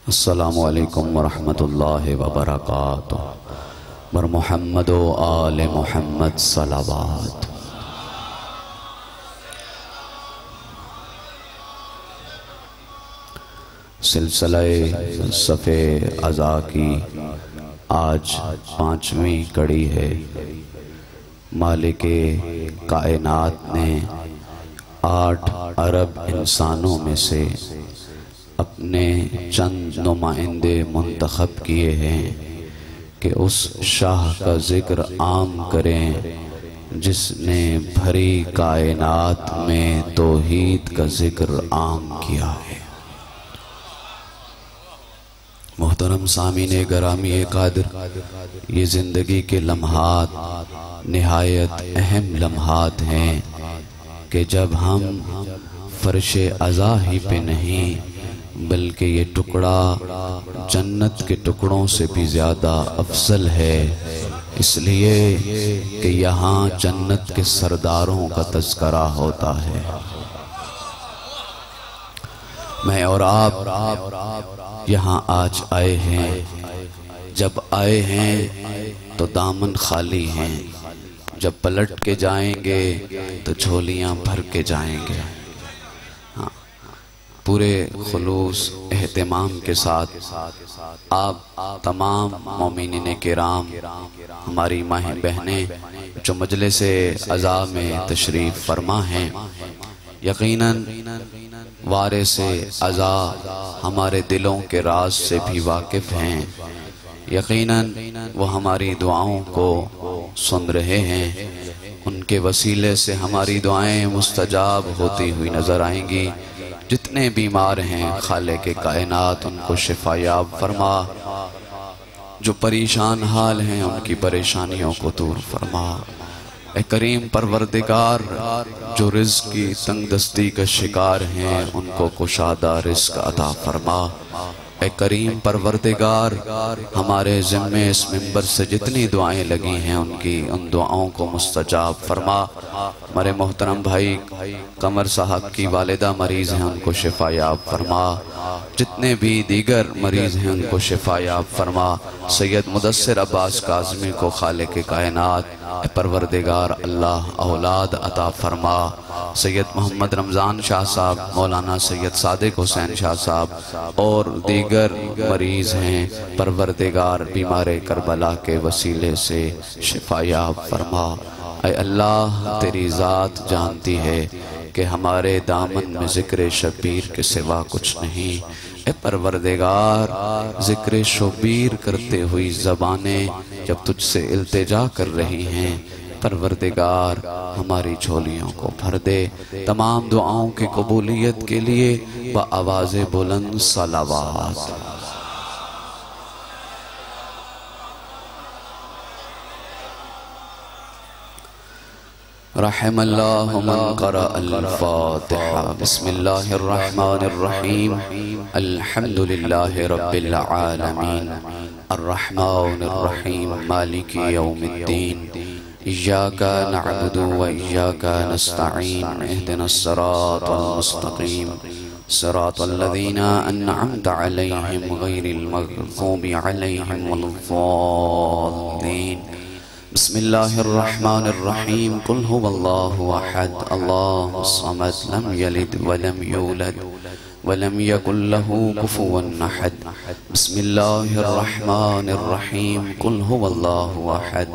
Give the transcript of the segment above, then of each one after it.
अस्सलामु अलैकुम वरहमतुल्लाहि वबरकातुहू। बर मुहम्मद व आले मुहम्मद सलावत। सिलसिले सफ़े अज़ा की आज 5वीं कड़ी है। मालिके कायनात ने 8 अरब इंसानों में से अपने चंद नुमाइंदे मुंतखब किए हैं कि उस शाह का जिक्र आम करें जिसने भरी कायनात में तौहीद का जिक्र आम किया है। मोहतरम सामीने गरामी कादिर, ये ज़िंदगी के लम्हात निहायत अहम लम्हात हैं कि जब हम फर्शे अज़ा ही पे नहीं बल्कि ये टुकड़ा जन्नत के टुकड़ों से भी ज़्यादा अफजल है, इसलिए कि यहाँ जन्नत के सरदारों का तज़करा होता है। मैं और आप यहाँ आज आए हैं। जब आए हैं तो दामन खाली हैं, जब पलट के जाएंगे तो झोलियाँ भर के जाएंगे। हाँ, पूरे खुलूस एहतिमाम के साथ आप तमाम मोमिनीन किराम, हमारी माँ बहनें जो मजलिस अज़ा में तशरीफ़ फरमा हैं, यकीनन वारिस अज़ा हमारे दिलों के राज से भी वाकिफ़ हैं। यकीनन वो हमारी दुआओं को सुन रहे हैं, उनके वसीले से हमारी दुआएं मुस्तजाब होती हुई नज़र आएंगी। जितने बीमार हैं खालिक़ कायनात उनको शिफायाब फरमा, जो परेशान हाल हैं उनकी परेशानियों को दूर फरमा। ए करीम परवरदिगार, जो रिज़्क़ की तंगदस्ती का शिकार हैं उनको कुशादा रिज़्क़ अता फरमा। ए करीम परवरदिगार, हमारे ज़िम्मे इस मिंबर से जितनी दुआएं लगी हैं उनकी उन दुआओं को मुस्तजाब फरमा। हमारे मोहतरम भाई कमर साहब की वालिदा मरीज़ हैं उनको शिफायाब फरमा। जितने भी दीगर मरीज़ हैं उनको शिफायाब फरमा। सैयद मुदस्सिर अब्बास काज़मी को खालिक़ कायनात परवरदिगार अल्लाह औलाद अता फरमा। सैयद मोहम्मद रमज़ान शाह साहब, मौलाना सैयद सादिक हुसैन शाह साहब और दीगर मरीज़ हैं, परवरदिगार बीमार करबला के वसीले से शिफायाब फरमा। ऐ अल्लाह, तेरी ज़ात जानती है कि हमारे दामन में ज़िक्र शबीर के सिवा कुछ नहीं। ए परवरदिगार, ज़िक्र शबीर करते हुई ज़बानें जब तुझसे इल्तिजा कर रही हैं, परवरदिगार हमारी झोलियों को भर दे। तमाम दुआओं की कबूलियत के लिए ब आवाज़ बुलंद सलावत। रहमल्लाहु मन क़रा अल-फ़ातिहा। बिस्मिल्लाहिर रहमानिर रहीम। अल्हम्दुलिल्लाहि रब्बिल आलमीन। अर्रहमानिर रहीम। मालिकि यौमिद्दीन। इय्याका नअबुदु व इय्याका नस्तईन। इहदिनस सिरातल मुस्तक़ीम। सिरातल लज़ीना अन्अमत अलैहिम गैरिल मग़ज़ूबि अलैहिम वलद्दाल्लीन। बिस्मिल्लाहिर्रहमानिर्रहीम। कुल हुवल्लाहु अहद अल्लाहुस समद लम यलिद वलम यूलद वलम यकुल लहू कुफुवन अहद। बिस्मिल्लाहिर्रहमानिर्रहीम। कुल हुवल्लाहु अहद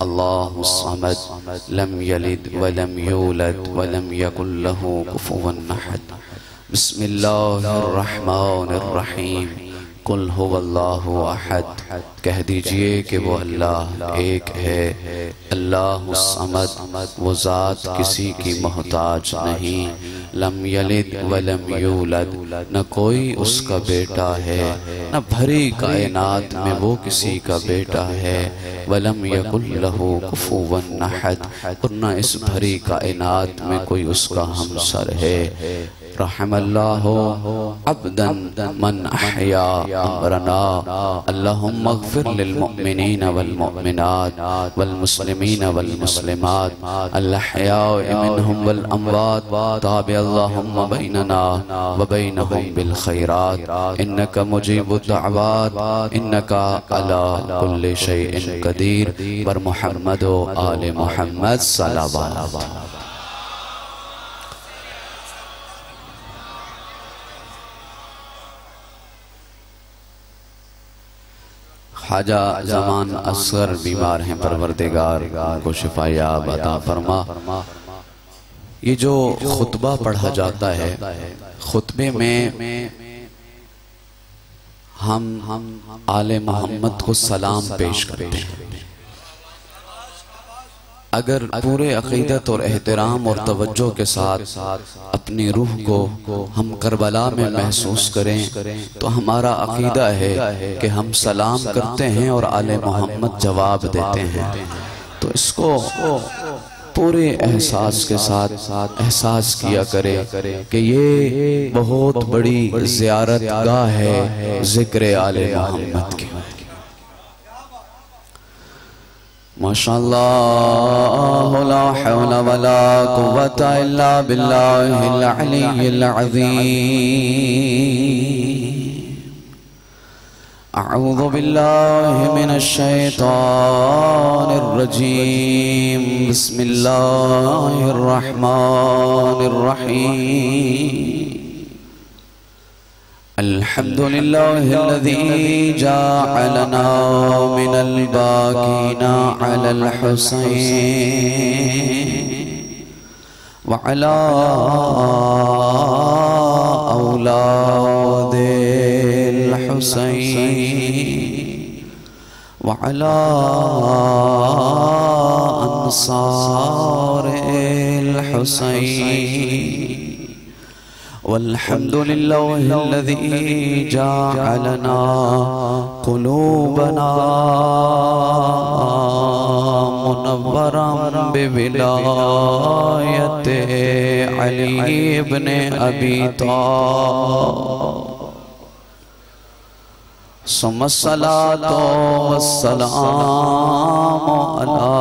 अल्लाहुस समद लम यलिद वलम यूलद वलम यकुल लहू कुफुवन अहद। बिस्मिल्लाहिर्रहमानिर्रहीम। कुल हुवल्लाहु अहद। कह दीजिए कि वो अल्लाह एक है। अल्लाहुस समद, वो ज़ात किसी की मोहताज नहीं। लम यलिद वलम यूलद, न कोई उसका बेटा है, न भरी कायनात में वो किसी का बेटा है। वलम यकुल लहू कुफुवन अहद, और न इस भरी कायनात में कोई उसका हमसर है। रहमल्लाहु अब्दन मन अहया अमरना अल्लाहुम्मा अग़फ़िर लिल मुअमिनीन वल मुअमिनात वल मुस्लिमीन वल मुस्लिमात अल अहयाइ मिनहुम वल अमवात ताबि अल्लाहुम्मा बैनना व बैनहुम बिल खैरात इन्नका मुजीबुद दअवात इन्नका अला कुल्लि शैइन कदीर बर मुहम्मद व आले मुहम्मद सल्लल्लाहु अलैहि वसल्लम। ख़ाजा ज़मान असगर बीमार हैं, परवरदिगार को शिफायाब अता फरमा। ये जो खुतबा पढ़ा जाता है, खुतबे में हम आले मोहम्मद को सलाम पेश करते हैं। अगर पूरे अक़ीदत और एहतराम और तवज्जो के साथ अपनी रूह को हम करबला में महसूस करें तो हमारा अक़ीदा है कि हम सलाम करते हैं और आले मोहम्मद जवाब देते हैं। तो इसको पूरे एहसास के साथ एहसास किया करे कि ये बहुत बड़ी ज़ियारत गाह है ज़िक्र आले मोहम्मद की। माशाअल्लाह ला हौला वला कुव्वता इल्ला बिल्लाहिल अलिय्यिल अज़ीम। अऊज़ु बिल्लाहि मिनश शैतानिर रजीम। बिस्मिल्लाहिर रहमानिर रहीम। अल्हम्दुलिल्लाहिल्लज़ी जअलना मिनल बाक़ीना अलल हुसैन व अला औलादिल हुसैन व अला अंसारिल हुसैन वल्हम्दुलिल्लाहिल्लज़ी जअलना क़ुलूबना मुनव्वरन बिविलायति अली इब्न अबी तालिब। सुम्मस्सलातु वस्सलामु अला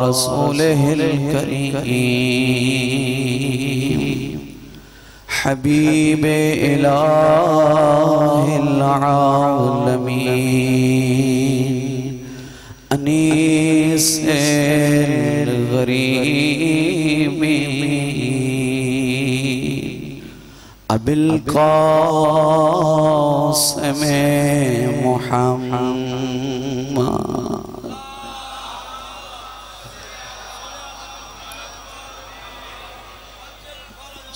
रसूलिहिल करीम हबीबे इलाहिल आलमीन अनीसिल गरीबीन अबिल क़ासिम मुहम्मद।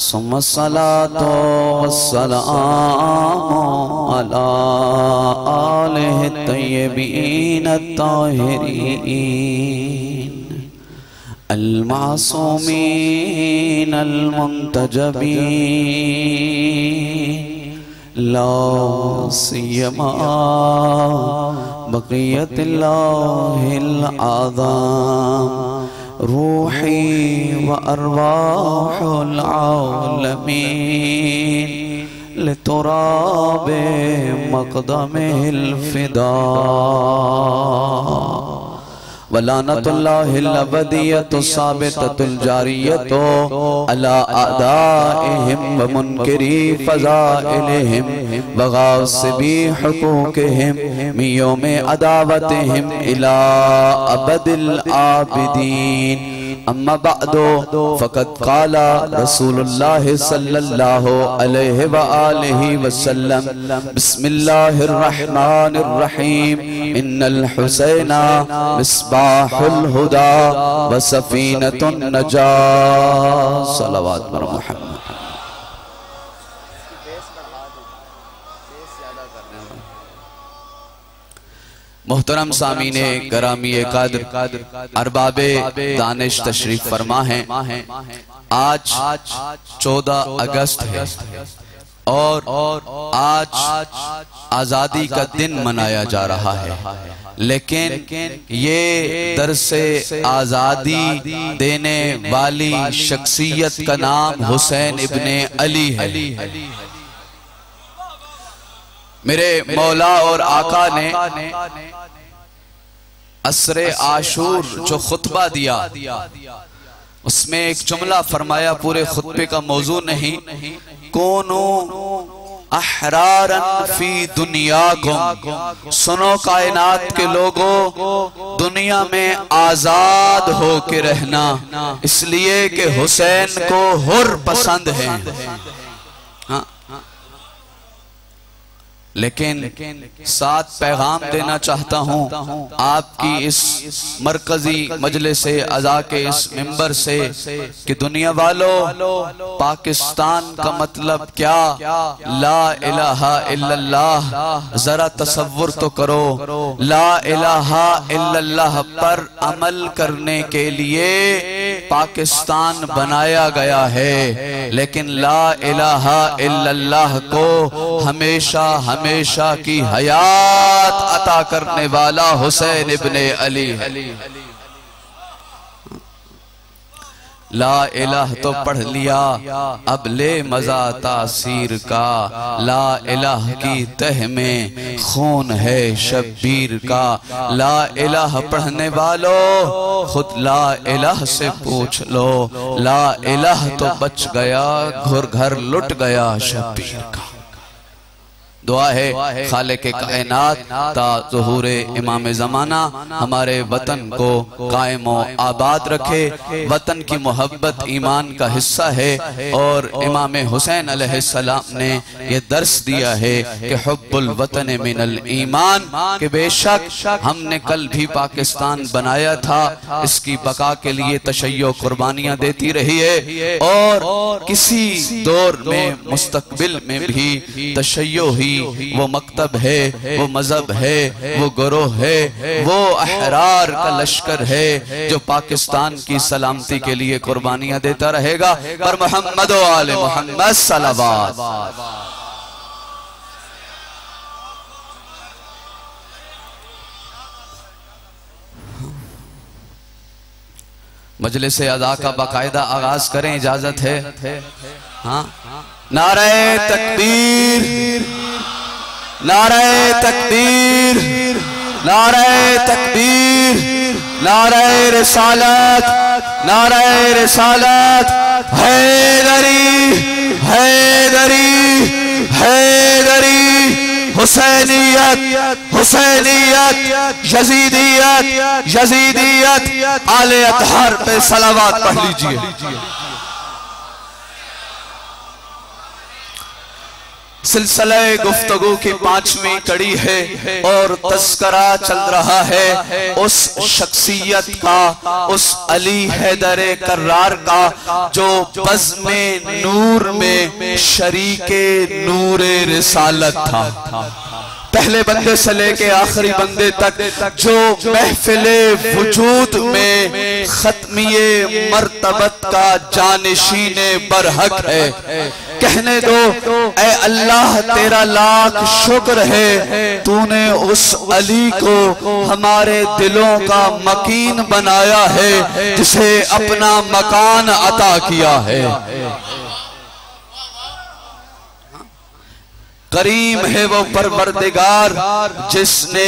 सुम्मस्सलातु वस्सलामु अला आलिहि तय्यबीन अत्ताहिरीन अल-मासूमीन अल-मुंतजबीन ला सियमा बक़ियतिल्लाहिल आज़म रूही व अरवाहुल आलमीन लितुराबे मक़दमिल फ़िदा वलानतुल्लाहिल अबदिय्यतु साबिततुल जारियतु अला अदाइहिम व मुनकिरी फ़ज़ाइलिहिम व गासिबी हुकूक़िहिम मिन यौमि अदावतिहिम इला अबदिल आबिदीन। अम्मा बअदु फ़क़द क़ाला रसूलुल्लाह सल्लल्लाहु अलैहि व आलिहि वसल्लम बिस्मिल्लाहिर रहमानिर रहीम इन्नल हुसैना मिस्बाहुल हुदा व सफ़ीनतुन नजात। सल्लल्लाहु अलैहि वसल्लम। मोहतरम सामीने गरामीए कद्र अरबाबे दानिश तशरीफ फरमा है। आज 14 अगस्त है और आज आज़ादी का दिन मनाया जा रहा है, लेकिन ये दरसे आज़ादी देने वाली शख्सियत का नाम हुसैन इब्ने अली है। मेरे मौला और आका ने असरे आशूर जो खुतबा दिया उसमें एक जुमला फरमाया, पूरे खुतबे का मौजू नहीं, कोनो अहरारन फी दुनियाकुम, सुनो कायनात के लोगों, दुनिया में आजाद हो के रहना, इसलिए कि हुसैन को हुर पसंद है। हाँ, लेकिन साथ पैगाम देना चाहता हूँ आपकी इस मरकजी मजलिस अज़ा के इस मिंबर से कि दुनिया वालों, पाकिस्तान का मतलब क्या, ला इलाहा इल्लल्लाह, जरा तसव्वुर तो करो। ला इलाहा इल्लल्लाह पर अमल करने के लिए पाकिस्तान बनाया गया है, लेकिन ला इलाहा इल्लल्लाह को हमेशा हमेशा की हयात अता करने वाला हुसैन इब्ने अली है। ला इलाह तो पढ़ लिया, अब ले मजा तासीर का, ला इलाह की तह में खून है शब्बीर का। ला इलाह पढ़ने वालों खुद ला इलाह से पूछ लो, ला इलाह तो बच गया, घर लुट गया शब्बीर का। दुआ है खालिक कायनात ता ज़ुहूरे इमाम ज़माना हमारे वतन को कायम व आबाद रखे। वतन की मोहब्बत ईमान का हिस्सा है और इमाम हुसैन अलैहिस्सलाम ने ये दर्स दिया है कि हुब्बुल वतन मिनल ईमान, कि बेशक हमने कल भी पाकिस्तान बनाया था, इसकी बका के लिए तशय्यो कुर्बानियां देती रही है और किसी दौर में मुस्तकबिल में भी तशय्यो ही वो मकतब है, वो मजहब है, वो गुरूह है, वो अहरार का लश्कर है जो पाकिस्तान की सलामती के लिए कुर्बानियां देता रहेगा। पर मोहम्मद व आले मोहम्मद सलावत। मजलिस अज़ा का बाकायदा आगाज करें, इजाजत है? हाँ, नारे तकबीर, नारे तकबीर, नारे तकबीर, नारे रिसालत, नारे रिसालत, हैदरी, हैदरी, हैदरी, हुसैनियत, हुसैनियत, यजीदियत, यजीदियत, आले अतहर पे सलावत पढ़ लीजिए। सिलसिला गुफ्तगू की 5वीं कड़ी है और तस्करा चल रहा है उस शख्सियत का, उस अली हैदर कर्रार का जो बज़्म नूर में शरीके नूरे रिसालत था। पहले बंदे से लेके आखिरी बंदे तक जो महफिले वजूद में खत्मिये मर्तबत का जानशीने बरहक है, कहने दो ऐ अल्लाह तेरा लाख शुक्र है, तूने उस अली को हमारे दिलों का मकीन बनाया है, जिसे अपना मकान अता किया है। करीम है वो परवरदिगार जिसने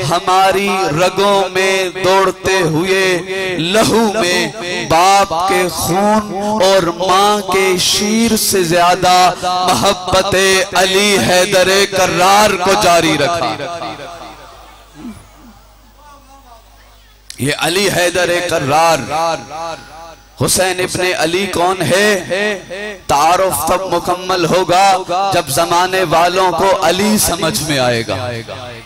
हमारी रगों में दौड़ते हुए लहू में बाप के खून और माँ के शीर से ज्यादा मोहब्बत अली हैदर कर्रार को जारी रखा। ये अली हैदर कर्रार हुसैन इब्ने अली कौन है? तारुफ तब मुकम्मल होगा जब जमाने वालों को अली समझ में आएगा।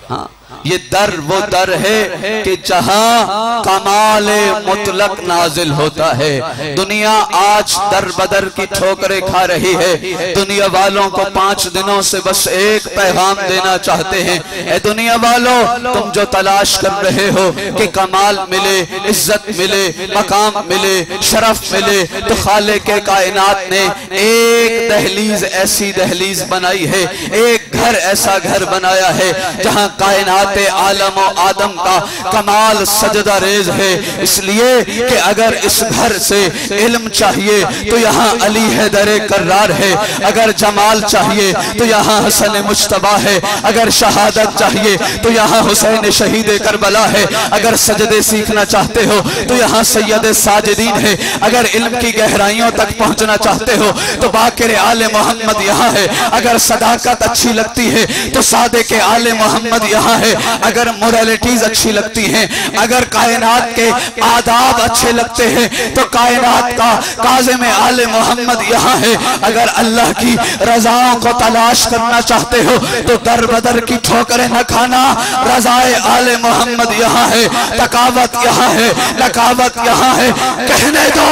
हाँ, ये दर वो दर है कि जहां कमाले मुतलक नाजिल होता है। दुनिया आज दर बदर की ठोकरें खा रही है। दुनिया वालों को 5 दिनों से बस एक पैगाम देना चाहते हैं, ए दुनिया वालों, तुम जो तलाश कर रहे हो कि कमाल मिले, इज्जत मिले, मकाम मिले, शरफ मिले, तो खालिक के कायनात ने एक दहलीज, ऐसी दहलीज बनाई है, एक घर ऐसा घर बनाया है जहां कायनात आलम और आदम का कमाल सजदा रेज है। इसलिए कि अगर इस घर से इल्म चाहिए तो यहाँ अली हैदर कर्रार है, अगर जमाल चाहिए तो यहाँ हसन मुश्तबा है, अगर शहादत चाहिए तो यहाँ हुसैन शहीद करबला है, अगर सजदे सीखना चाहते हो तो यहाँ सैयद साजिदीन है, अगर इल्म की गहराइयों तक पहुंचना चाहते हो तो बाकिर आले मोहम्मद यहाँ है, अगर सदाकत अच्छी लगती है तो सादे के आले मोहम्मद यहाँ है, अगर मोरालिटीज अच्छी लगती हैं, अगर कायनात के आदाब अच्छे लगते हैं तो कायनात का काज़िम आले मोहम्मद यहाँ है, अगर अल्लाह की रजाओं को तलाश करना चाहते हो तो दर बदर की ठोकरें न खाना, रजाए आले मोहम्मद यहाँ है, तकावत यहाँ है, नकावत यहाँ है। कहने दो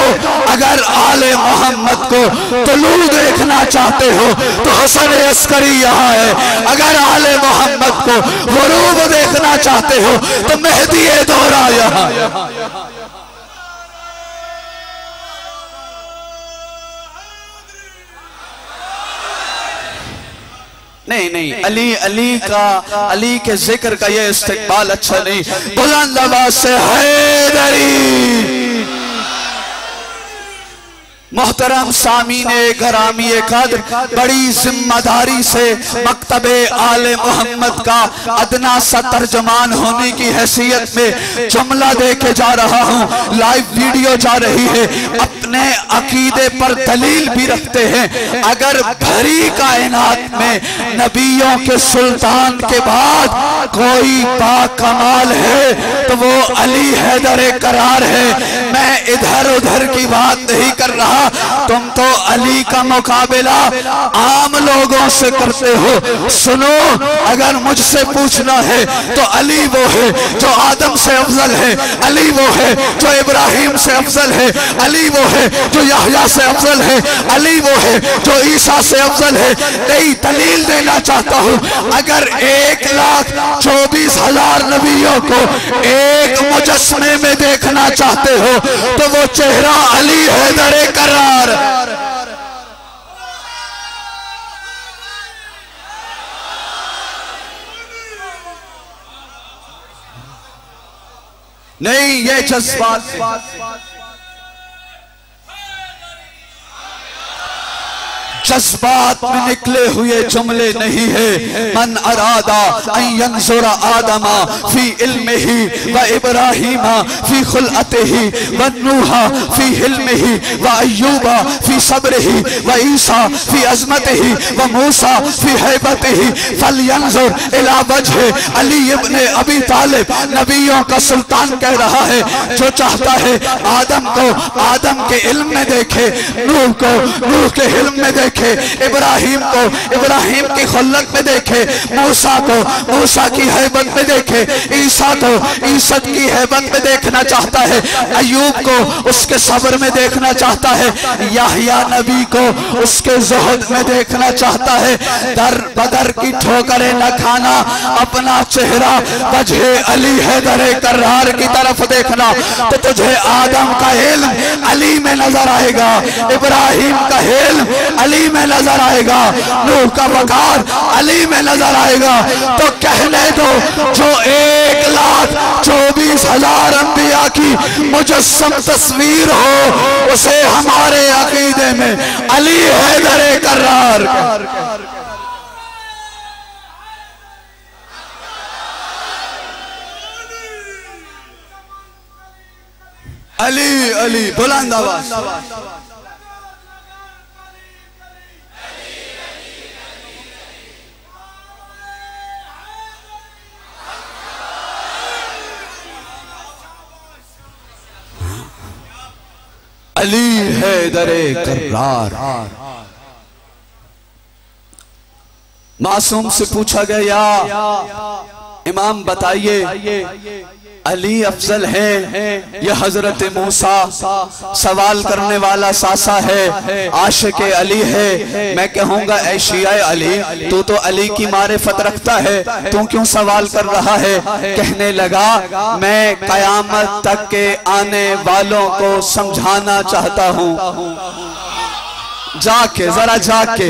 अगर आले मोहम्मद को तुलू देखना चाहते हो तो हसन अस्करी यहाँ है, अगर आले मोहम्मद को गुरूब देखना चाहते हो तो मेहदी दोहरा यहाँ। नहीं नहीं, अली अली का, अली के जिक्र का ये इस्तिक़बाल अच्छा नहीं। बुलंद आवाज़ से हैदरी। मोहतरम सामीने गरामी कद्र, बड़ी जिम्मेदारी से मकतबे आले मोहम्मद का अदना सा तर्जमान होने की हैसियत में जुमला दे के जा रहा हूँ। लाइव वीडियो जा रही है, अपने अकीदे पर दलील भी रखते हैं। अगर भरी कायनात में नबियों के सुल्तान के बाद कोई बाकमाल है तो वो अली हैदर करार है। मैं इधर उधर की बात नहीं कर रहा, तुम तो अली का मुकाबला आम लोगों से करते हो। सुनो, अगर मुझसे पूछना है तो अली वो है जो आदम से अफजल है, अली वो है जो इब्राहिम से अफजल है, अली वो है जो यहया से अफजल है, अली वो है जो ईसा से अफजल है। कई दलील देना चाहता हूँ। अगर 1,24,000 नबियों को एक मुजस्मे में देखना चाहते हो तो वो चेहरा अली हैदर करार। नहीं, ये जज्बात में निकले हुए जुमले नहीं है। मन अरादा अन यंजुरा आदमा फी इल्मिही व इब्राहीमा फी खुलअतिही व नूहा फी हिल्मिही व अय्यूबा फी सब्रिही व ईसा फी अज़मतिही व मूसा फी हैबतिही फलयंजुर इला वजह अली इब्न अबी तालिब। नबियों का सुल्तान कह रहा है, जो चाहता है आदम को आदम के इल्म में देखे, नूह को नूह के इल्म में देखे, इब्राहिम को इब्राहिम की खुल्लत में देखे, मूसा को मूसा की हैबत में देखे, ईसा को ईसत की हैबत में देखना चाहता है, अयूब को उसके सब्र में देखना चाहता है, याहिया नबी को उसके ज़ुहद में देखना चाहता है। दर बदर की ठोकरें न खाना, अपना चेहरा वजह अली हैदर करार की तरफ देखना तो तुझे आदम का इल्म अली में नजर आएगा, इब्राहिम का इल्म अली में नजर आएगा, नूह का वकार अली में नजर आएगा। तो कहने दो जो 1,24,000 अंबिया की मुजस्सम तस्वीर हो उसे हमारे अकीदे में अली हैदर करार। अली अली बुलंद आवाज। अली हैदर करार। मासूम से पूछा गया, इमाम बताइए अली अफजल है या हजरत मूसा? सवाल करने वाला सासा है, आशिक अली है। मैं कहूंगा ऐ शिया अली, तू तो अली की मारिफत रखता है, तू क्यों सवाल कर रहा है? कहने लगा, मैं कयामत तक के आने वालों को समझाना चाहता हूँ। जाके जरा जाके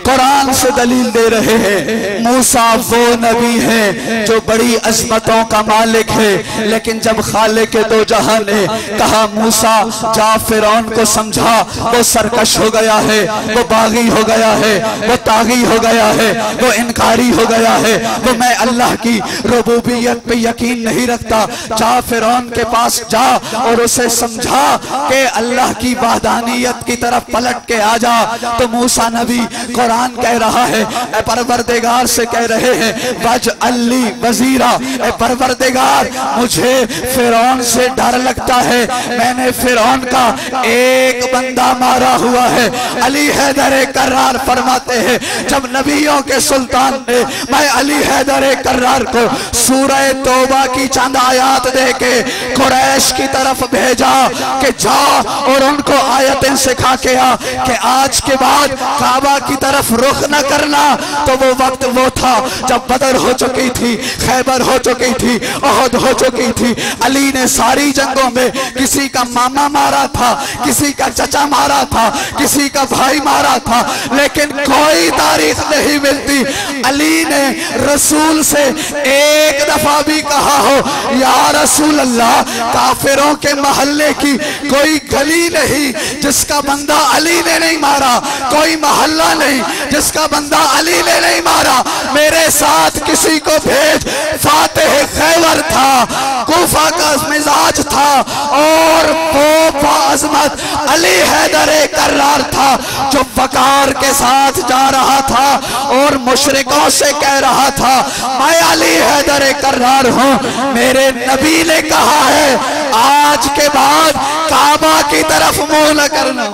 कुरान से दलील दे रहे हैं। मूसा वो नबी है जो बड़ी अजमतों का मालिक है, लेकिन जब खालिक के दो जहां ने कहा मूसा जा फिरौन को समझा, वो सरकश हो गया है, वो बागी हो गया है, वो तागी हो गया है, वो इनकारी हो गया है, वो मैं अल्लाह की रुबूबियत पे यकीन नहीं रखता। जा फिरौन के पास जा और उसे समझा कि अल्लाह की वाहदानियत की तरफ पलट के आ जा। तो मूसा नबी कुरान कह रहा है, ए परवरदिगार से कह रहे हैं वज अल्ली वजीरा, ए परवरदिगार मुझे फिरौन से डर लगता है, मैंने फिरौन का एक बंदा मारा हुआ है। अली हैदर कर्रार फरमाते हैं जब नबियों के सुल्तान ने मैं अली हैदर कर्रार को सूरह तौबा की चंद आयात दे के कुरैश की तरफ भेजा कि जा और उनको आयतें सिखा के आ कि आज के बाद काबा की तरफ रुख न करना, तो वो वक्त वो था जब बदर हो चुकी थी, खैबर हो चुकी थी, ओहद हो चुकी थी। अली ने सारी जंगों में किसी का मामा मारा था, किसी का चचा मारा था, किसी का भाई मारा था, लेकिन कोई तारीख नहीं मिलती अली ने रसूल से एक दफा भी कहा हो या रसूल अल्लाह, काफिरों के मोहल्ले की कोई गली नहीं जिसका बंदा अली ने नहीं मारा, कोई मोहल्ला नहीं जिसका बंदा अली ने नहीं मारा, मेरे साथ किसी को भेज। फातिह खैबर था, कूफा का मिजाज था, और वो अजमत अली हैदर कर्रार था जो वकार के साथ जा रहा था और मुशरिकों से कह रहा था मैं अली हैदर कर्रार हूं। मेरे नबी ने कहा है आज के बाद काबा की तरफ मुंह न करना।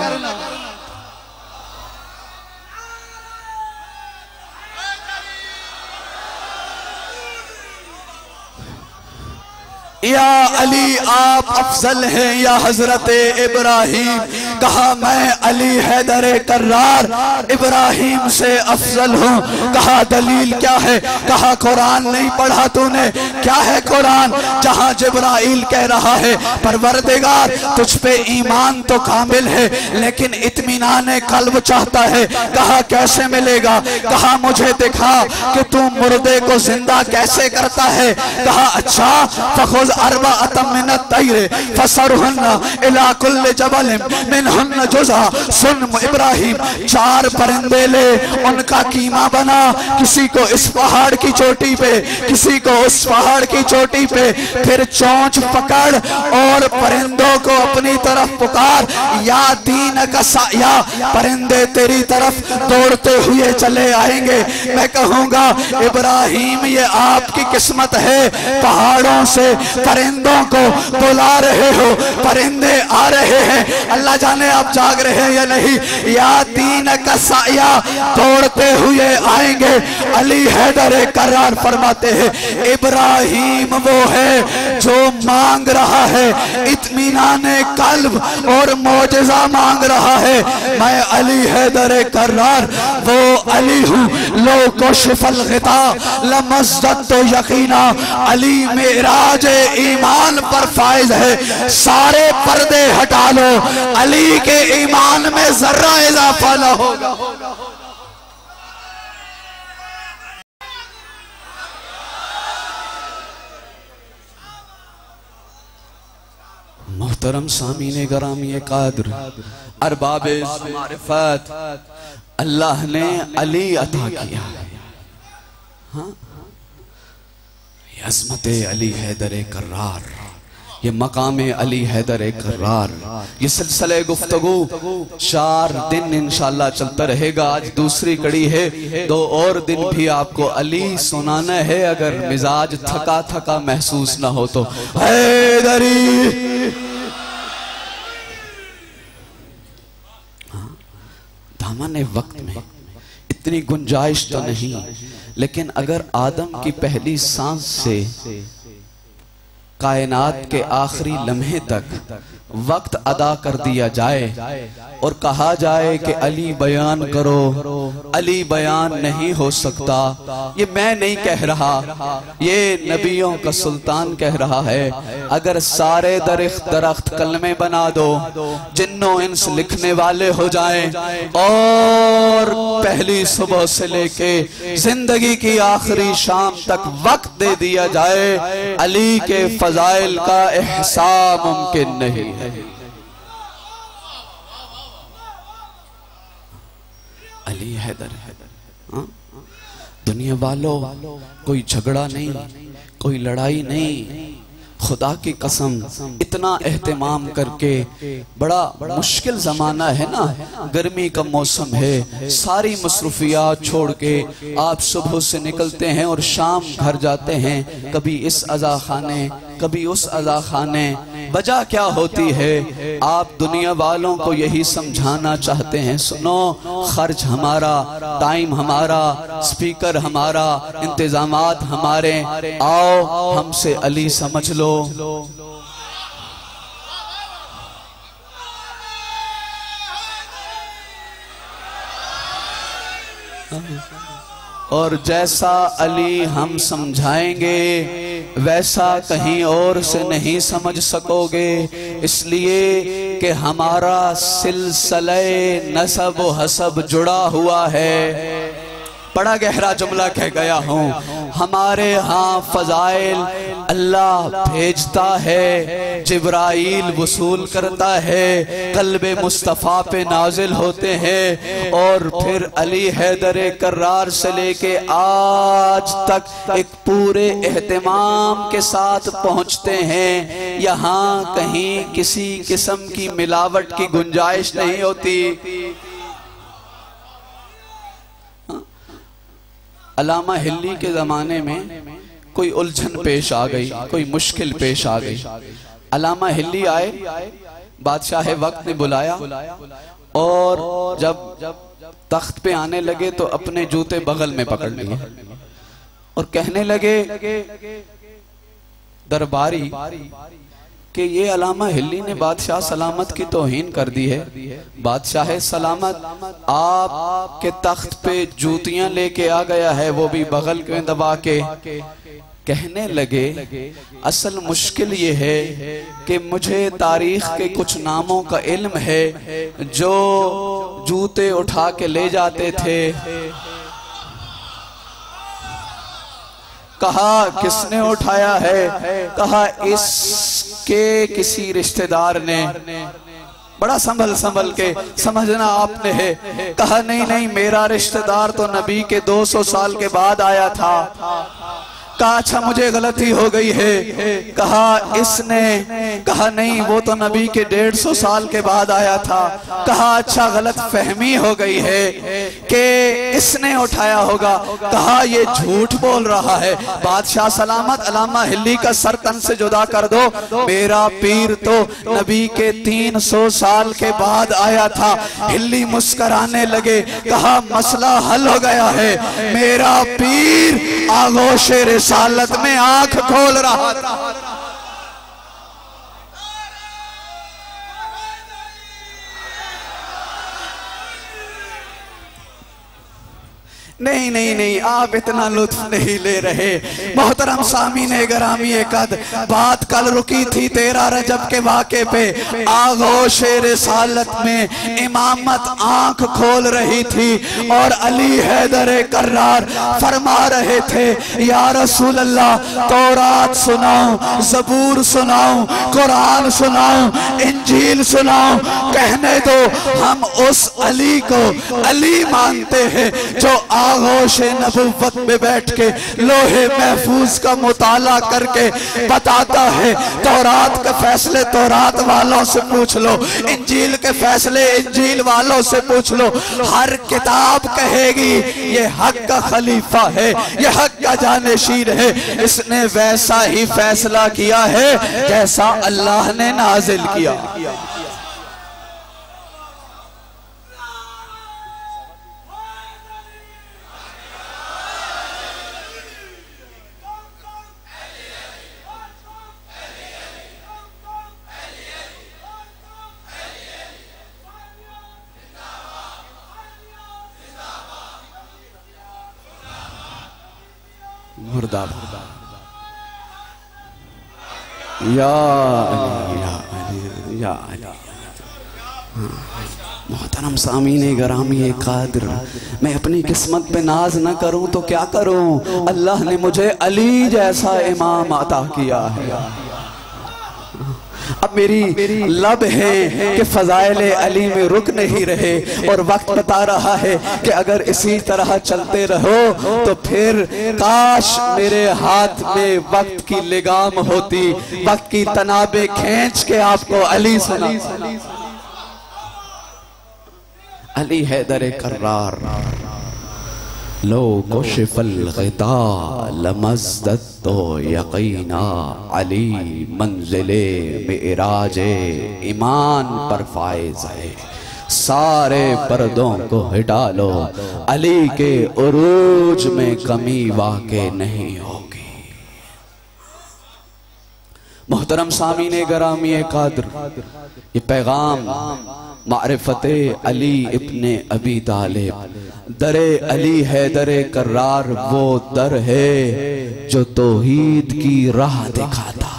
या अली आप अफजल हैं या हजरत इब्राहिम, कहा मैं अली हैदर कर्रार इब्राहिम से अफजल हूँ। कहा दलील क्या है, कहा कुरान नहीं पढ़ा तूने, क्या है कुरान जहाँ जिब्राइल कह रहा है परवरदिगार तुझ पे ईमान तो कामिल है लेकिन इत्मीनान कल्ब चाहता है। कहा कैसे मिलेगा, कहा मुझे दिखा कि तू मुर्दे को जिंदा कैसे करता है। कहा अच्छा फखुज अरबा अतम तैरे फसरहुन्ना इला कुल्ल जबल मिनहुन्ना जुज़ा। सुन इब्राहिम, 4 परिंदे ले, उनका कीमा बना, किसी को इस पहाड़ की चोटी पे, किसी को उस पहाड़ की चोटी पे, फिर चोंच पकड़ और परिंदों को अपनी तरफ पुकार, या दीन का साया, परिंदे तेरी तरफ दौड़ते हुए चले आएंगे। मैं कहूंगा इब्राहिम ये आपकी किस्मत है, पहाड़ों से परिंदों को बुला रहे हो, परिंदे आ रहे हैं, अल्लाह जाने आप जाग रहे हैं या नहीं। या दीन का साया, दौड़ते हुए आएंगे। अली हैदर कर्रार फरमाते हैं इब्राहिम वो है जो मांग रहा है इत्मीनान कल्ब और मौजज़ा मांग रहा है। मैं अली हैदर कर्रार वो अली हूँ। लो को शिफल गिता लमज़्ज़त तो यकीना, अली मेराज ईमान पर फायज है। सारे पर्दे हटा लो, अली के ईमान में जर्रा इजाफा न होगा। मोहतरम सामीने गरामी कादर अरबाबे मारिफत, अल्लाह ने अली अता किया। हाँ, अज़मत अली हैदर कर्रार, ये मकाम अली हैदर कर्रार, ये सिलसिले गुफ्तगू 4 दिन इंशाअल्लाह चलता रहेगा। आज दूसरी कड़ी है, 2 और दिन भी आपको अली सुनाना है। अगर मिजाज थका थका महसूस ना हो तो हैदरी। दामन वक्त में इतनी गुंजाइश तो नहीं, लेकिन अगर आदम की पहली सांस से कायनात के आखिरी लम्हे तक वक्त अदा कर दिया जाए और कहा जाए कि अली बयान करो, अली बयान नहीं हो सकता। ये मैं नहीं कह रहा, ये नबियों का सुल्तान कह रहा है। अगर सारे दरख्त कलमे बना दो, जिन्नो इंस लिखने वाले हो जाएं और पहली सुबह से लेके जिंदगी की आखिरी शाम तक वक्त दे दिया जाए, अली के फजाइल का एहसास मुमकिन नहीं है। अली हैदर हैदर। दुनिया वालों, कोई झगड़ा नहीं, कोई लड़ाई नहीं, खुदा की कसम इतना एहतमाम करके, बड़ा मुश्किल ज़माना है ना, गर्मी का मौसम है, सारी मसरूफियात छोड़ के आप सुबह से निकलते हैं और शाम घर जाते हैं, कभी इस अज़ा खाने कभी उस अज़ा खाने। वजह क्या होती है? आप दुनिया वालों को यही समझाना चाहते हैं, सुनो, खर्च हमारा, टाइम हमारा, स्पीकर हमारा, इंतजामात हमारे, आओ हमसे अली समझ लो। और जैसा अली हम समझाएंगे वैसा कहीं और से नहीं समझ सकोगे, इसलिए कि हमारा सिलसिले नसब व हसब जुड़ा हुआ है। बड़ा गहरा जुमला कह गया हूँ। हमारे यहाँ फजाइल अल्लाह भेजता है, जिब्राइल वसूल करता है, कल्बे मुस्तफ़ा पे नाजिल होते हैं और फिर अली हैदर कर्रार से लेके आज तक एक पूरे एहतमाम के साथ पहुँचते हैं। यहाँ कहीं किसी किस्म की मिलावट की गुंजाइश नहीं होती। अल्लामा हिल्ली के ज़माने में कोई उलझन पेश आ गई, कोई मुश्किल पेश आ गई। अल्लामा हिल्ली आए, बादशाह वक्त ने बुलाया और जब तख्त पे आने लगे तो अपने जूते बगल में पकड़ लिए और कहने लगे दरबारी कि ये अल्लामा हिल्ली ने बादशाह सलामत की तौहीन कर दी है। बादशाह सलामत आपके तख्त पे जूतियां लेके आ गया है, वो भी बगल में दबा के। कहने लगे असल मुश्किल ये है कि मुझे तारीख के कुछ नामों का इल्म है जो जूते उठा के ले जाते थे। कहा किसने उठाया है? कहा इसके किसी रिश्तेदार ने। बड़ा संभल संभल के समझना आपने है। कहा नहीं नहीं, मेरा रिश्तेदार तो नबी के 200 साल के बाद आया था। कहा अच्छा मुझे गलती हो गई है। कहा इसने, कहा नहीं वो तो नबी के 150 साल के बाद आया था। कहा अच्छा गलत फहमी हो गई है कि इसने उठाया होगा। कहा ये झूठ बोल रहा है। बादशाह सलामत अल्लामा हिल्ली का सर तन से जुदा कर दो, मेरा पीर तो नबी के 300 साल के बाद आया था। हिल्ली मुस्कराने लगे, कहा मसला हल हो गया है, मेरा पीर आगोशे रिसालत में आंख खोल रहा था। नहीं नहीं नहीं, आप इतना लुत्फ नहीं ले रहे। मोहतरम सामीने गरामी कद, बात कल रुकी थी 13 रजब के वाक़े पे। आगोशे रिसालत में इमामत आंख खोल रही थी और अली हैदर कर्रार फरमा रहे थे या रसूल अल्लाह, तौरात सुनाऊं, ज़बूर सुनाऊं, कुरान सुनाऊं, इंजील सुनाऊं। कहने दो, हम उस अली को अली मानते हैं जो आगोशे नबुव्वत में बैठ के लोहे महफूज का मुताला करके बताता है। तौरात के फैसले तौरात वालों से पूछ लो, इंजील के फैसले इंजील वालों से पूछ लो। हर किताब कहेगी ये हक का खलीफा है, ये हक का जानशीर है, इसने वैसा ही फैसला किया है जैसा अल्लाह ने नाजिल किया। मुर्दाबाद। या अली या अली या अली। मोहतरम सामीने गरामी कादिर, मैं अपनी किस्मत पे नाज न करूं तो क्या करूं? अल्लाह ने मुझे अली जैसा इमाम अता किया है। अब मेरी लब है कि फजाइल अली में रुक नहीं रहे और वक्त बता रहा है कि अगर इसी तरह चलते रहो तो फिर काश मेरे हाथ में वक्त की लिगाम होती, वक्त की तनाबे खींच के आपको अली सुना। अली हैदर कर्रार लो कुशिफल ग़िता लमज़दत तो यकीना, अली मंजिले मिराजे ईमान पर फायज है। सारे पर्दों को हटा लो, अली के उरूज में कमी वाक़े नहीं होगी। मोहतरम सामीने गरामी कादिर, ये पैगाम मारिफते अली इब्ने अबी तालिब, दरे अली हैदर कर्रार वो दर है जो तौहीद की राह दिखाता है।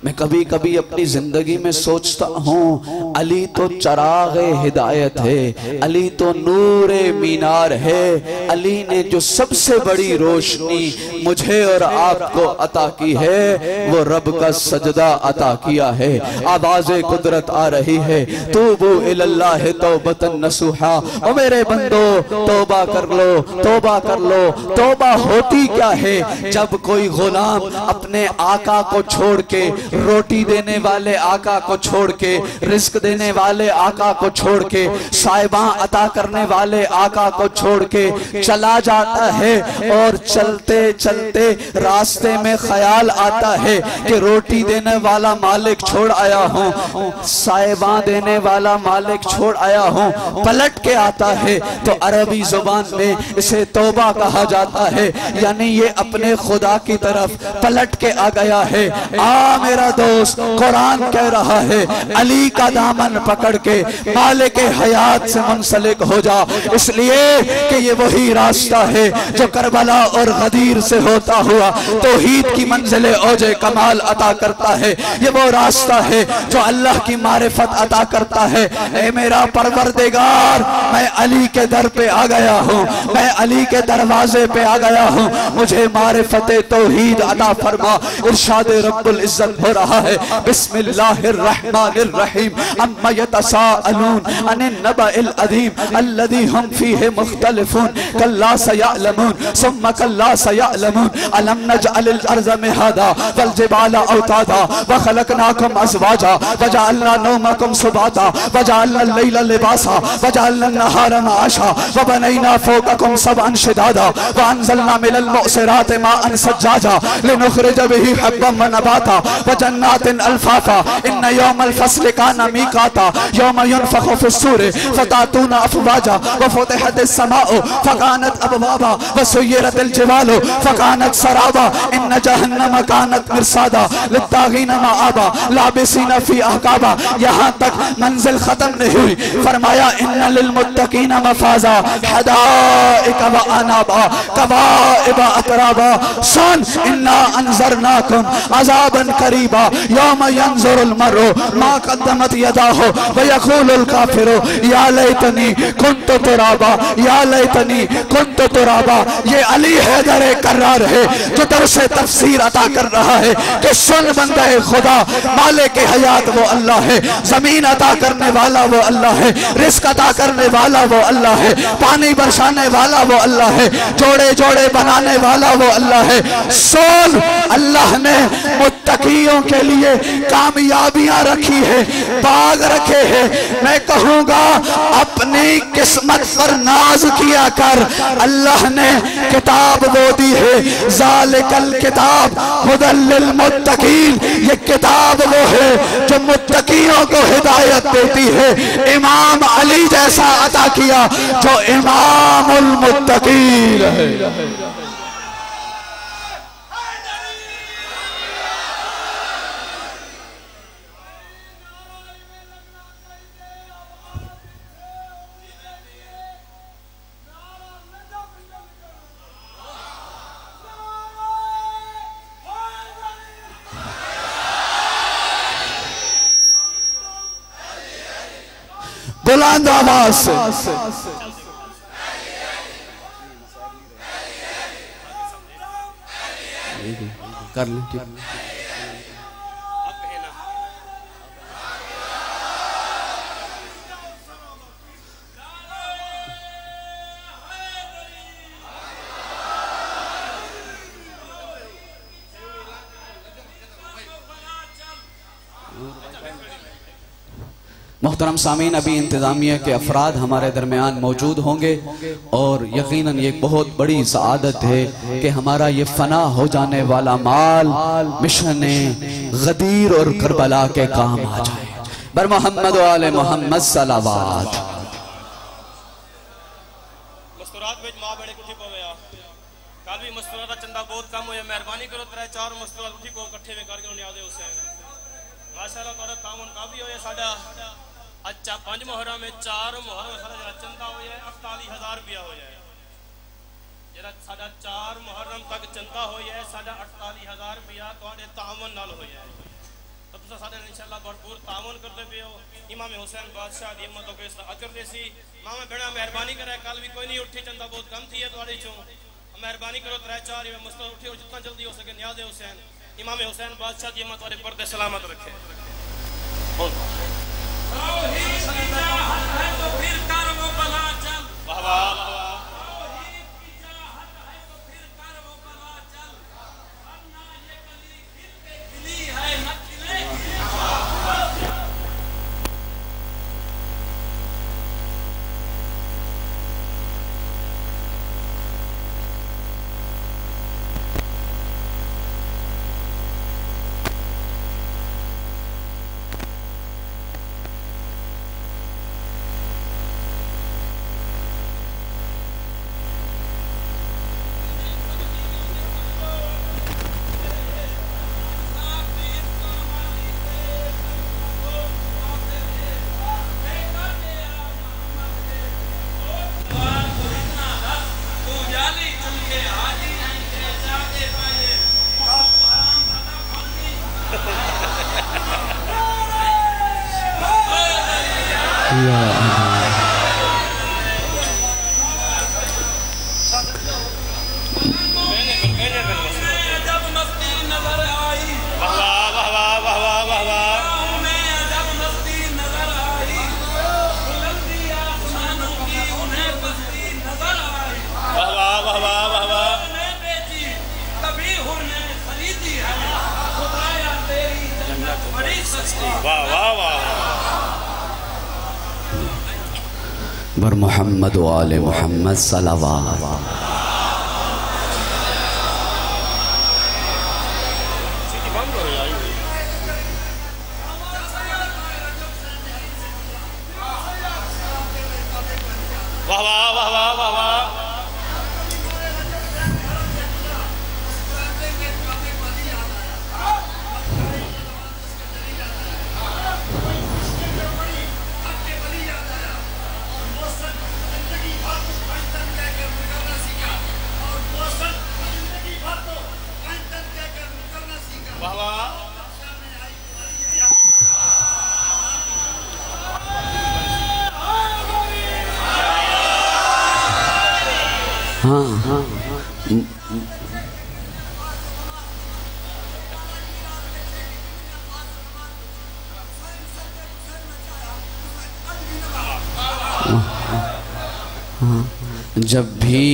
मैं कभी कभी अपनी जिंदगी में सोचता हूँ अली तो चराग़ हिदायत है, अली तो नूरे मीनार है। अली ने जो सबसे बड़ी रोशनी मुझे और आपको अता की है वो रब का सजदा अता किया है। आवाज़े कुदरत आ रही है, तूबू इलल्लाह तौबतन नसूहा। ओ मेरे बंदो तौबा कर लो, तौबा कर लो। तौबा होती क्या है? जब कोई गुलाम अपने आका को छोड़ के, रोटी देने वाले आका को छोड़ के, रिस्क देने वाले आका को छोड़ के, साहिबां अता करने वाले आका को छोड़ के चला जाता है और चलते चलते रास्ते में ख्याल आता है कि रोटी देने वाला मालिक छोड़ आया हूँ, साहिबां देने वाला मालिक छोड़ आया हूँ। पलट के आता है तो अरबी जुबान में इसे तौबा कहा जाता है, यानी ये अपने खुदा की तरफ पलट के आ गया है। आ मेरा दोस्त, कुरान कह रहा है अली का दामन पकड़ के मालिक हयात से मुंसलिक हो जा, इसलिए कि ये वही रास्ता है जो करबला और गदीर से होता हुआ तौहीद की मंजिले औजे कमाल अता करता है। ये वो रास्ता है जो अल्लाह की मारिफत अता करता है। ए मेरा परवरदिगार, मैं अली के दर पे आ गया हूँ, मैं अली के दरवाजे पे आ गया हूँ, मुझे मारिफत तौहीद अता फरमा। इरशाद रब्बुल इज्जत हो रहा है, बिस्मिल्लाहिर्रहमानिर्रहीम, अम्मा यतसाअलून अनिन नबइल अज़ीम अल्लज़ी हुम फीहि मुख्तलिफून, कल्ला सयअलमून सुम्मा कल्ला सयअलमून, अलम नजअलिल अर्ज़ मिहादा वल जिबाला औतादा व खलकनाकुम अज़वाजा व जअलना नौमकुम सुबाता व जअलना लैला लिबासा व जअलना नहारा माशा व बनैना फौककुम सबअन शिदादा व अंज़लना मिनल मुअसिराति माअन सज्जाजा लिनुखरिज बिही हब्बन व नबाता व जन्नातिन अल्फाफा इन्न यौमल फस्ल काना मीकाता यौम युनफखु फिस्सूरि फतातूना अफवाजा व फुतिहतिस समाउ फकानत अबवाबा व सुय्यिरतिल जिबालु फकानत सराबा इन्न जहन्नम कानत मिरसादा लित्तागीना माआबा लाबिसीना फी अहकाबा। यहाँ तक मंजिल खत्म नहीं हुई, फरमाया इन्न लिलमुत्तकीना मफाजा हदाइक व अनाबा कवाइबा अतराबा। सुन, इन्ना अंज़रनाकुम अज़ाबन करीबा यौम यंज़ुरुल मर्उ मा क़द्दमत यदाहु व यक़ूलुल काफ़िरु या लैतनी कुन्तु तुराबा, या लैतनी कुन्तु तुराबा। ये अली हैदर कर्रार है जो दरसे तफसीर अता कर रहा है कि सुन बंदे खुदा, मालिक हयात वो अल्लाह है, जमीन अता करने वाला वो अल्लाह है, रिस्क अता करने वाला वो अल्लाह है, पानी बरसाने वाला वो अल्लाह है, जोड़े जोड़े बनाने वाला वो अल्लाह है। सुन, अल्लाह ने मुत्तकियों के लिए कामयाबियां रखी है, बाग रखे हैं। मैं कहूँगा अपनी किस्मत पर नाज किया कर, अल्लाह ने किताब वो दी है, ज़ालिकल किताब हुदल लिल मुत्तकीन। ये किताब वो है जो मुत्तकियों को हिदायत देती है। इमाम अली जैसा अता किया जो इमामुल मुत्तकीन है। बुलंद आवाज से कर लें। ठीक मोहतरम सामीन, अभी इंतज़ामिया के अफराद हमारे दरमियान मौजूद होंगे और यकीनन ये बहुत बड़ी सआदत है कि हमारा ये फना हो जाने वाला माल मिशन गदीर और करबला के काम आ जाए। बर मोहम्मद वाले मोहम्मद सलावत। कल भी मस्तूरा का चंदा बहुत कम होया, मेहरबानी करो तेरा चार मस्तूरा उठी को इकट्ठे में करके नियाज़े हुसैन माशाअल्लाह तोरा तावन काफी होया। साडा अच्छा 5 मुहर्रम में 4 मुहर्रम सारा जरा चंदा होया 48,000 रुपया होया। जरा साडा 4 मुहर्रम तक चंदा होया साडा 48,000 रुपया तोड़े तावन नाल होया। तो तुसा साडे इंशाअल्लाह भरपूर तावन करते पे हो। इमाम हुसैन बादशाह दी हिम्मत को इस अजर देसी मामा बेड़ा मेहरबानी करे। कल भी कोई नहीं उठी, चंदा बहुत कम थी है तोड़े चो, मेहरबानी करो त्रै चार मुस्तल उठी हो जितना जल्दी हो सके। नियाज़े हुसैन इमाम हुसैन बादशाह की हिम्मत वाले पर्दे सलामत रखे। वाह वाह बर मोहम्मद वाले मोहम्मद सलावत। वाह वाह वाह वाह वाह वाह। हाँ हाँ जब भी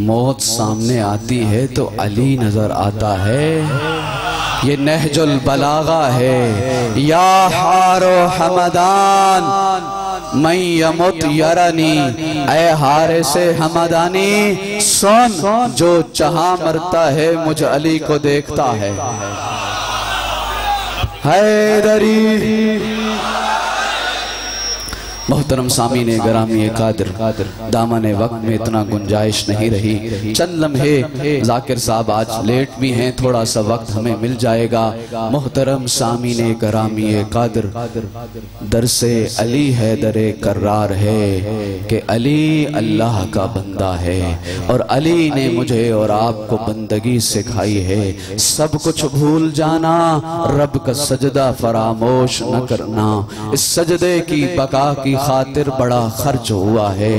मौत सामने आती है तो अली नजर आता है। ये नहजुल बलागा है। या हारो हमदान मैं यमुत यरनी, ऐ हारे से हमदानी सुन, जो जहां मरता है मुझ अली को देखता है। हैदरी मोहतरम सामीन गरामी कादिर, दामन वक्त में इतना गुंजाइश नहीं रही। चंद लम्हे जाकिर साहब आज लेट भी हैं, थोड़ा सा वक्त हमें मिल जाएगा। मोहतरम सामीन गरामी कादिर, दरसे अली है दरे कर्रार है कि अली अल्लाह का बंदा है और अली ने मुझे और आपको बंदगी सिखाई है। सब कुछ भूल जाना, रब का सजदा फरामोश न करना। इस सजदे की बका की खातिर बड़ा खर्च हुआ है।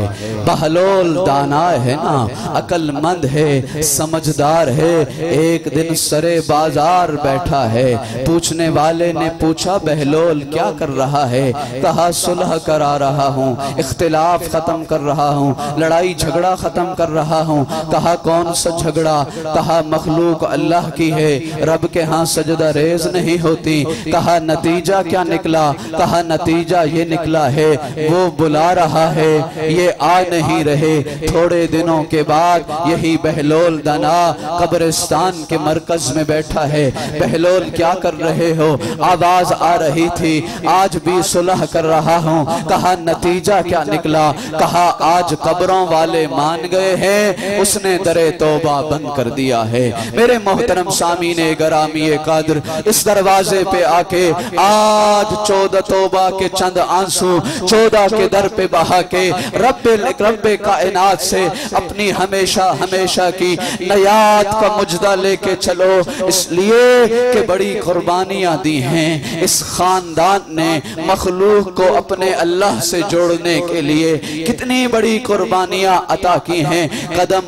बहलोल दाना है ना, अक्लमंद है, समझदार है। एक दिन सरे बाजार बैठा है, पूछने वाले ने पूछा बहलोल क्या कर रहा है? कहा सुलह करा रहा हूँ, इख्तिलाफ खत्म कर रहा हूँ, लड़ाई झगड़ा खत्म कर रहा हूँ। कहा कौन सा झगड़ा? कहा मखलूक अल्लाह की है, रब के यहाँ सजदा रेज नहीं होती। कहा नतीजा क्या निकला? कहा नतीजा ये निकला है वो बुला रहा है, ये आ नहीं रहे। थोड़े दिनों के बाद यही बहलोल दाना कब्रिस्तान के मरकज में बैठा है। बहलोल क्या कर रहे हो? आवाज आ रही थी, आज भी सुलह कर रहा हूँ। कहा नतीजा क्या निकला? कहा आज कब्रों वाले मान गए हैं, उसने दरे तौबा बंद कर दिया है। मेरे मोहतरम सामीने गरामी कादर, इस दरवाजे पे आके आज 14 तौबा के चंद आंसू 14 के दर पे बहा के रब्बे कायनात से अपनी हमेशा हमेशा की नयात का मुजदा लेके चलो। इसलिए कि बड़ी कुर्बानियां दी हैं इस खानदान ने मखलूक को अपने अल्लाह से जोड़ने के लिए। कितनी बड़ी कुर्बानियां अता की हैं। कदम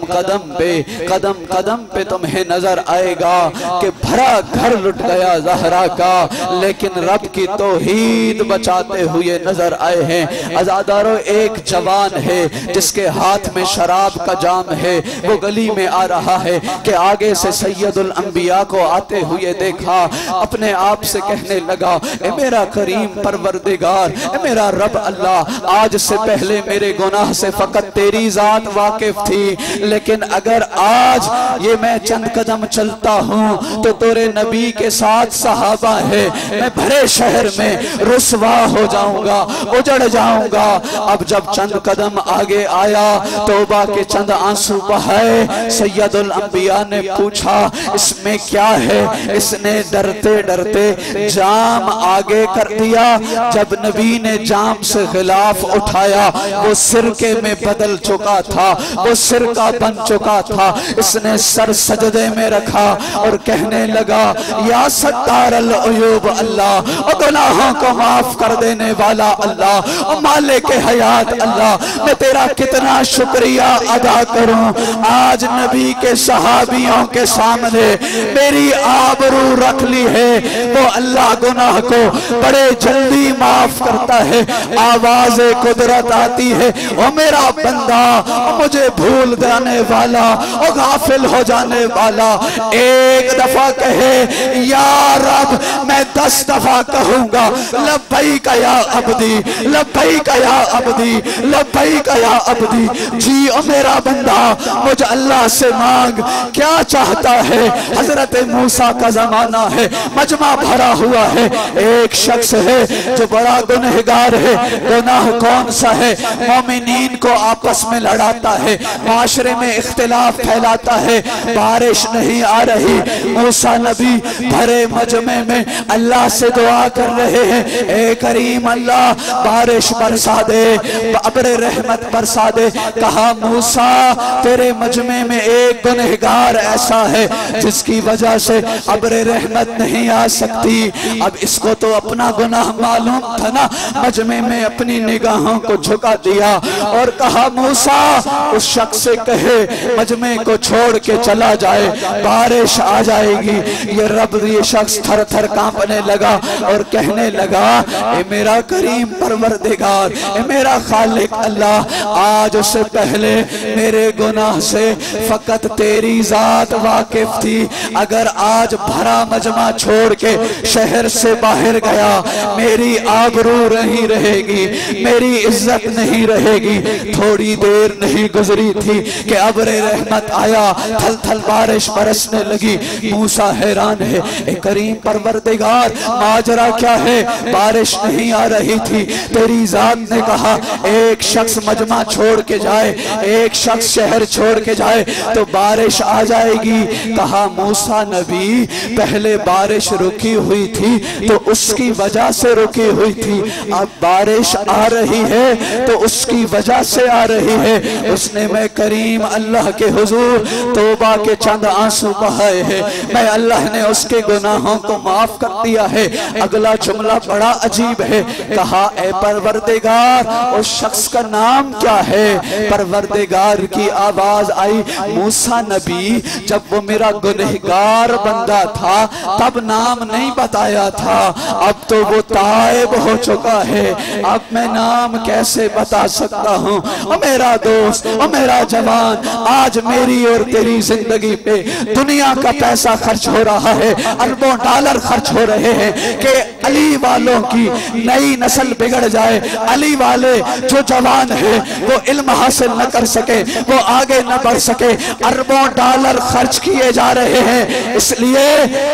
कदम पे तुम्हें नजर आएगा कि भरा घर लुट गया ज़हरा का, लेकिन रब की तौहीद बचाते हुए नजर आए हैं। अज़ादारों, एक जवान है जिसके हाथ में शराब का जाम है, वो गली में आ रहा है कि आगे से सैयदुल अंबिया को आते हुए देखा। अपने आप से कहने लगा, ए मेरा करीम परवरदिगार, ए मेरा रब अल्लाह, आज से पहले मेरे गुनाह से फकत तेरी जात वाकिफ थी, लेकिन अगर आज ये मैं चंद कदम चलता हूँ तो तेरे नबी के साथ सहाबा है, मैं भरे शहर में रुसवा हो जाऊंगा, उजड़ जाऊंगा। अब जब चंद कदम आगे आया, तौबा के चंद आंसू बहाए। सैयदुल अंबिया ने पूछा इसमें क्या है? इसने डरते डरते जाम आगे कर दिया। जब नबी ने जाम से खिलाफ उठाया, वो सिरके में बदल चुका था, वो सिरका बन चुका था। इसने सर सजदे में रखा और कहने लगा, या सत्तार अल अयूब अल्लाह, गुनाहों को माफ कर देने वाला अल्लाह, और मालिक हयात अल्लाह, मैं तेरा कितना शुक्रिया अदा करूं। आज नबी के सहाबियों के सामने मेरी आबरू रख ली है। वो अल्लाह गुनाह को बड़े जल्दी माफ करता है। आवाज कुदरत आती है, ओ मेरा बंदा, मुझे भूल जाने वाला और गाफिल हो जाने वाला, एक दफा कहे या रब, मैं 10 दफा कहूंगा लब्बैक या अब्दी, लब्बैक या अब्दी, लब्बैक या अब्दी। जी ओ मेरा बंदा, मुझे अल्लाह से मांग, क्या चाहता है? हजरत मूसा का जमाना है, मजमा भरा हुआ है। एक शख्स है जो बड़ा गुनहगार है। गुनाह कौन सा है? मोमिनीन को आपस में लड़ाता है, माशरे में इख्तिलाफ फैलाता है। बारिश नहीं आ रही, मूसा नबी भरे मजमे में अल्लाह से दुआ कर रहे हैं, ए करीम अल्लाह बारिश बरसा दे, अब्र रहमत बरसा दे। कहा मूसा, तेरे मजमे में एक गुनहगार ऐसा है जिसकी वजह से अब्र रहमत नहीं आ सकती। अब इसको तो अपना गुनाह मालूम था ना, मजमे में अपनी निगाहों को झुका दिया और कहा मूसा, उस शख्स से कहे मजमे को छोड़ के चला जाए, बारिश आ जाएगी। ये शख्स थर थर कांपने लगा और कहने लगा, ए मेरा करीम परवरदिगार, ए मेरा खालिक अल्लाह, आज उससे पहले मेरे गुनाह से फकत तेरी जात वाकिफ थी। अगर आज भरा मजमा छोड़ के शहर से बाहर गया, मेरी आबरू नहीं रहेगी, मेरी इज्जत नहीं रहेगी। थोड़ी देर नहीं गुजरी थी कि अब्र रहमत आया, थल थल बारिश बरसने लगी। मूसा हैरान है, ए करीम परवरदिगार, माजरा क्या है? बारिश नहीं आ रही थी। तेरी जात ने कहा एक शख्स मजमा छोड़ के जाए, एक शख्स शहर छोड़ के जाए तो बारिश आ जाएगी। कहा मूसा नबी, पहले बारिश रुकी हुई थी तो उसकी वजह से रुकी हुई थी, अब बारिश आ रही है तो उसकी वजह से आ रही है। उसने मैं करीम अल्लाह के हुजूर तौबा के चंद आंसू बहाए हैं, मैं अल्लाह ने उसके गुनाहों को माफ कर दिया है। अगला जुमला बड़ा अजीब है, कहा ए परवरदिगार, उस शख्स का नाम क्या है? परवरदिगार की आवाज आई, मूसा नबी जब वो मेरा गुनहगार बंदा था तब नाम नहीं बताया था, अब तो वो ताइब हो चुका है, अब मैं नाम कैसे बता सकता हूँ? ओ मेरा दोस्त, ओ मेरा जवान, आज मेरी और तेरी जिंदगी पे दुनिया का पैसा खर्च हो रहा है, अरबों डॉलर खर्च हो रहे हैं कि अली वालों की नई नस्ल बिगड़ जाए, अली वाले जो जवान है वो इल्म हासिल न कर सके, वो आगे न बढ़ सके। अरबों डॉलर खर्च किए जा रहे हैं इसलिए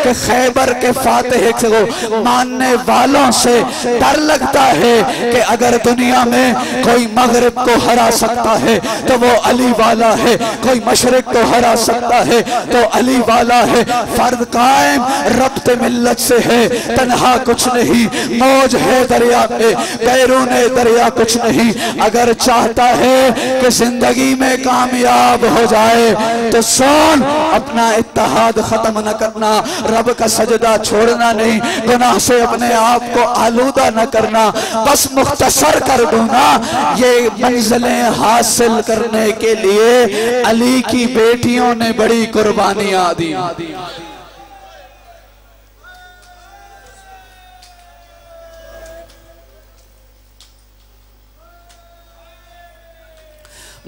कि खैबर के फातिह को मानने वालों से डर लगता है कि अगर दुनिया में कोई मगरिब को हरा सकता है तो वो अली वाला है, कोई मशरिक को हरा सकता है तो अली वाला है। फर्द कायम रब्ते मिल्लत से है, तन्हा कुछ नहीं, मौज है दरिया पे, बैरूने दरिया कुछ नहीं। अगर चाहता है कि जिंदगी में कामयाब हो जाए तो सुन, अपना इत्तेहाद खत्म न करना, रब का सजदा छोड़ना नहीं, गुनाह से अपने आप को आलूदा न करना। बस मुख्तसर कर दूं ना, ये मंजिलें हासिल करने के लिए अली की बेटियों ने बड़ी कुर्बानियां दी।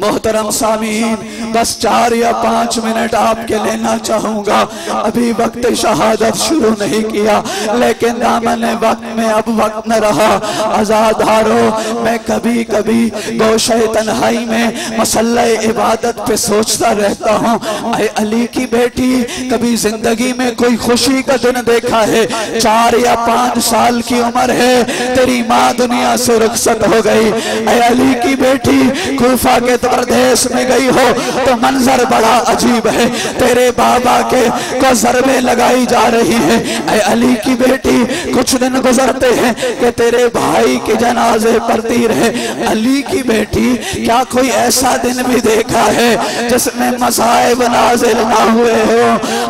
मोहतरम सामीन, बस 4 या 5 मिनट आपके लेना चाहूंगा। अभी वक्त शहादत शुरू नहीं किया, लेकिन दामन वक्त में अब वक्त न रहा। आजादारो, मैं कभी कभी गोशे तन्हाई में मसल्ला इबादत पे सोचता रहता हूँ, अरे अली की बेटी, कभी जिंदगी में कोई खुशी का दिन देखा है? 4 या 5 साल की उम्र है, तेरी माँ दुनिया से रुखसत हो गई। अरे अली की बेटी, कूफा के प्रदेश में गई हो तो मंजर बड़ा अजीब है, तेरे बाबा के को ज़रबे लगाई जा रही है। ऐ अली की बेटी, कुछ दिन गुजरते हैं कि तेरे भाई के जनाजे पढ़ती रहे। अली की बेटी, क्या कोई ऐसा दिन भी देखा है जिसमें मसाइब नाजिल ना हुए हो?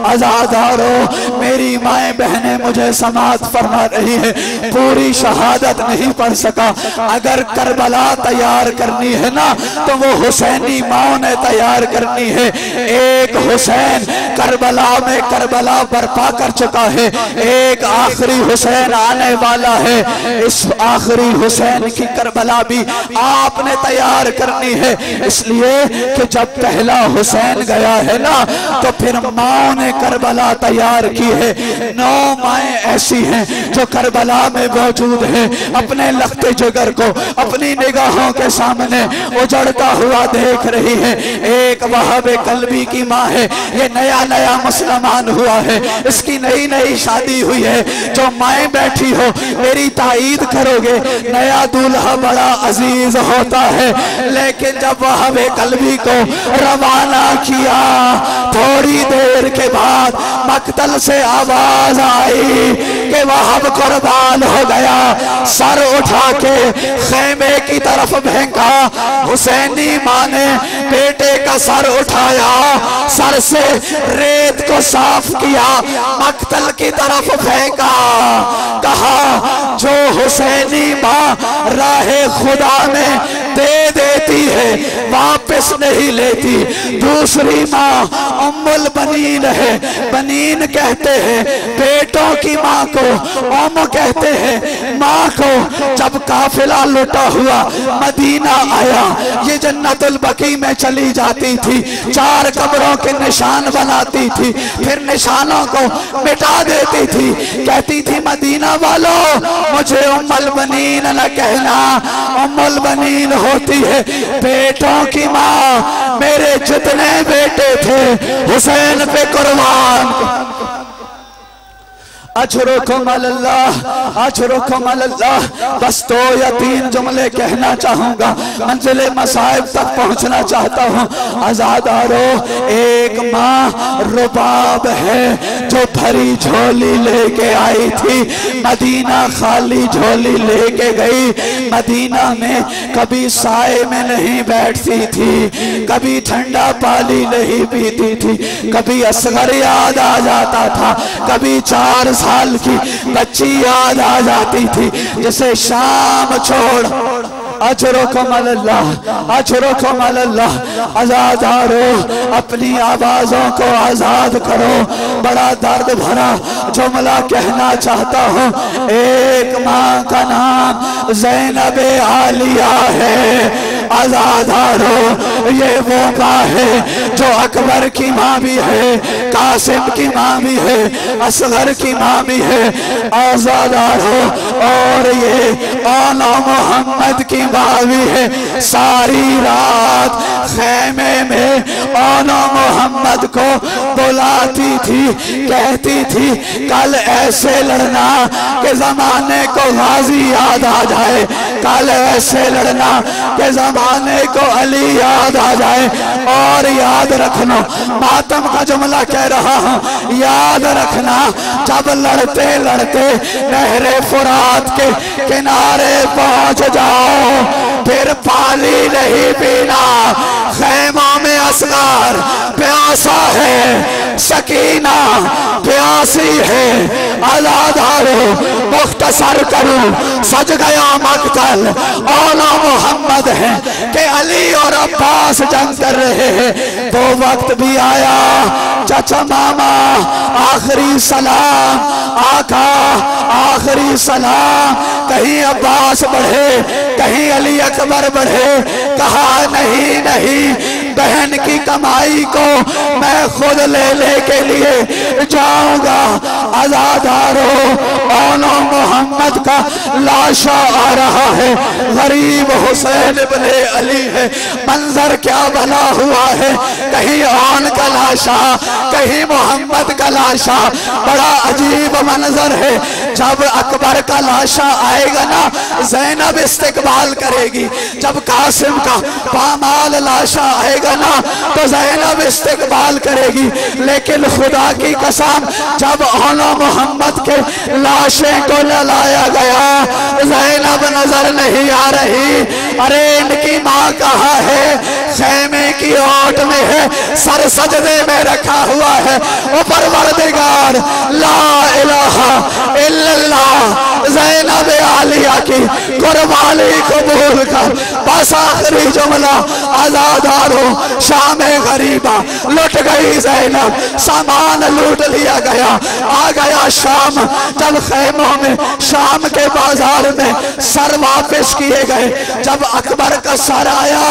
आजादारो, मेरी माएँ बहनें मुझे समात फरमा रही है, पूरी शहादत नहीं पढ़ सका। अगर करबला तैयार करनी है ना तो वो हुसैनी माओ ने तैयार करनी है। एक हुसैन करबला में करबला बर्पा कर चुका है, एक आखिरी हुसैन आने वाला है। इस आखिरी हुसैन की करबला भी आपने तैयार करनी है, इसलिए कि जब पहला हुसैन गया है ना तो फिर माओ ने करबला तैयार की है। 9 माएँ ऐसी हैं जो करबला में मौजूद हैं, अपने लखते जिगर को अपनी निगाहों के सामने उजड़ता हुआ देख रही है। एक वहाबे कल्बी की माँ है, ये नया नया मुसलमान हुआ है, इसकी नई नई शादी हुई है। जो माएँ बैठी हो मेरी ताईद करोगे, नया दूल्हा बड़ा अजीज होता है, लेकिन जब वहाबे कल्बी को रवाना किया थोड़ी देर के बाद मक्तल से आवाज आई कि वहाब कुर्बान हो गया। सर उठा के खेमे की तरफ फेंका, हुसैनी माँ ने बेटे का सर उठाया, सर से रेत को साफ किया, मक्तल की तरफ फेंका, कहा जो हुसैनी माँ राहे खुदा में दे देती है वापस नहीं लेती। दूसरी माँ उम्मुल बनीन है, बनीन कहते हैं बेटों की माँ को, उम कहते हैं माँ को। जब काफिला लुटा हुआ मदीना आया, ये जन्नतुल बकी में चली जाती थी, 4 कब्रों के निशान बनाती थी, फिर निशानों को मिटा देती थी, कहती थी मदीना वालों मुझे उम्मुल बनीन न कहना, उम्मुल बनीन होती है बेटों की माँ। मेरे जितने बेटे थे हुसैन पे कुर्बान। अजरुकुम अल्लाह, अजरुकुम अल्लाह। बस 2 या 3 जुमले कहना चाहूंगा, मंजिले मसाइब तक पहुंचना चाहता हूं। आजादारो, एक माँ रुबाब है जो भरी झोली लेके आई थी, मदीना खाली झोली लेके गई। मदीना में कभी साए में नहीं बैठती थी, कभी ठंडा पानी नहीं पीती थी, कभी असगर याद आ जाता था, कभी 4 साल की बच्ची याद आ जाती थी, जिसे शाम छोड़ अजरुकुम अल्लाह आजादारो, अपनी आवाजों को आजाद करो। बड़ा दर्द भरा जुमला कहना चाहता हूँ। एक माँ का नाम ज़ैनब आलिया है। आजादारो, ये वो माँ है जो अकबर की माँ भी है, कासिम की माँ भी है, असगर की माँ भी है। आजादारो, और ये आला मोहम्मद की माँ भी है। सारी रात खैमे में आला मोहम्मद को बुलाती थी, कहती थी कल ऐसे लड़ना कि जमाने को गाजी याद आ जाए, कल ऐसे लड़ना कि जमाने को अली याद आ जाए। और याद रखना, मातम का जुमला कह रहा हूँ, याद रखना जब लड़ते लड़ते नहरे फुरात के किनारे पहुंच जाओ, फिर पानी नहीं पीना। खैमा में असगर प्यासा है, सकीना प्यासी है। आजादारो, मुख्तसर करूं, सज गया मकतल। औला मोहम्मद है कि अली और अब्बास जंग कर रहे हैं। तो वक्त भी आया, चाचा मामा आखिरी सलाम, आका आखिरी सलाम। कहीं अब्बास बढ़े, कहीं अली अकबर बढ़े। कहा नहीं नहीं, बहन की कमाई को मैं खुद लेने के लिए जाऊंगा। आजादारो, औला मोहम्मद का लाशा आ रहा है, गरीब हुसैन इब्ने अली है। मंजर क्या बना हुआ है, कहीं औन का लाशा, कहीं मोहम्मद का लाशा। बड़ा अजीब मंजर है। जब अकबर का लाशा आएगा ना, ज़ैनब इस्तिकबाल करेगी। जब कासिम का पामाल लाशा आएगा ना, तो ज़ैनब इस्तिकबाल करेगी। लेकिन खुदा की कसम, जब औला मोहम्मद के लाशे को लाया गया, ज़ैनब नजर नहीं आ रही। अरे इनकी माँ कहाँ है? खैमे की ओट में है, सर सजदे में रखा हुआ है। ओ परवरदिगार, ला इलाहा इल्लल्लाह, ज़ैनब आलिया की कुर्बानी कबूल कर। बस आखिरी जुमला, आजादारो, शाम गरीबा लुट गई ज़ैनब, सामान लूट लिया गया। आ गया शाम, जब खैमों में शाम के बाजार में सर वापस किए गए। जब अकबर का सर आया,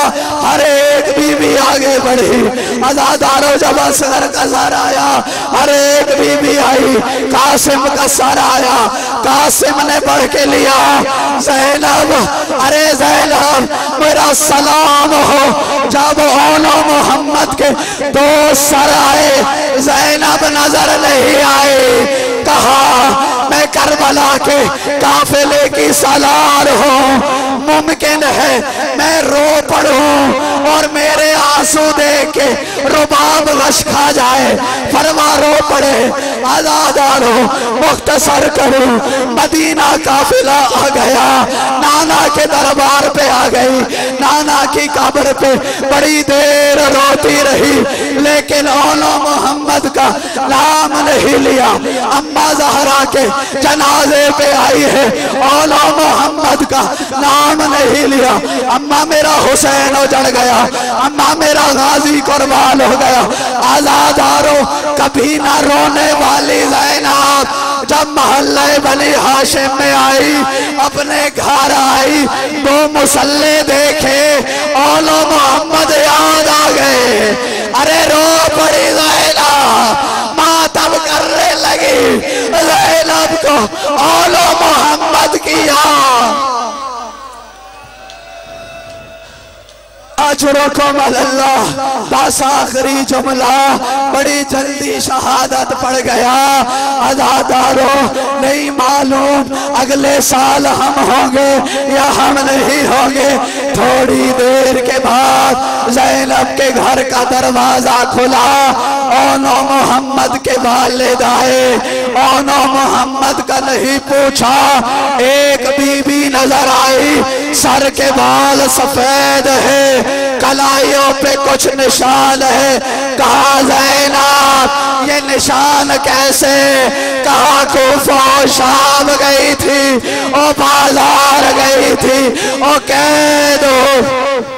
हर एक बीवी आगे बढ़ी। आजादारो, जब असगर का सर आया, हर एक बीवी आई। कासिम का सर आया, कासिम ने बढ़ के लिया। ज़ैनब, अरे ज़ैनब मेरा सलाम हो। जब औला मोहम्मद के दो सर आए, ज़ैनब नजर नहीं आए। कहा मैं करबला के काफिले की सालार हूँ, मुमकिन है मैं रो पड़ूं और मेरे आंसू देख के रुबाब गश खा जाए। फरमा रो पड़े। आजादारो, मुख्तसर करूं, मदीना काफिला आ गया। नाना के दरबार पे आ गई। नाना की कब्र पे बड़ी देर रोती रही, लेकिन औला मोहम्मद का नाम नहीं लिया। अम्मा ज़हरा के जनाजे पे आई है, औला मोहम्मद का नाम नहीं लिया। अम्मा मेरा हुसैन उजड़ गया, अम्मा मेरा गाजी कुर्बान हो गया। आजादारो, कभी ना रोने वाली ज़ैनब जब मोहल्ले बनी हाशिम में आई, अपने घर आई, दो मुसल्ले देखे, औला मोहम्मद याद आ गए। अरे रो पड़ी ज़ैनब, मातम करने लगी। ज़ैनब को औला मोहम्मद की याद। बस आखिरी जुमला, बड़ी जल्दी शहादत पड़ गया। आजादारो, नहीं मालूम अगले साल हम होंगे या हम नहीं होंगे। थोड़ी देर के बाद ज़ैनब के घर का दरवाजा खुला। औला मोहम्मद के वालिद आए। औला मोहम्मद का नहीं पूछा, एक बीबी नजर आई, सर के बाल सफेद है, कलाइयों पे कुछ निशान है। कहा ज़ैनब ये निशान कैसे, कहा कूफा शाम गई थी, ओ बाजार गई थी, ओ कह दो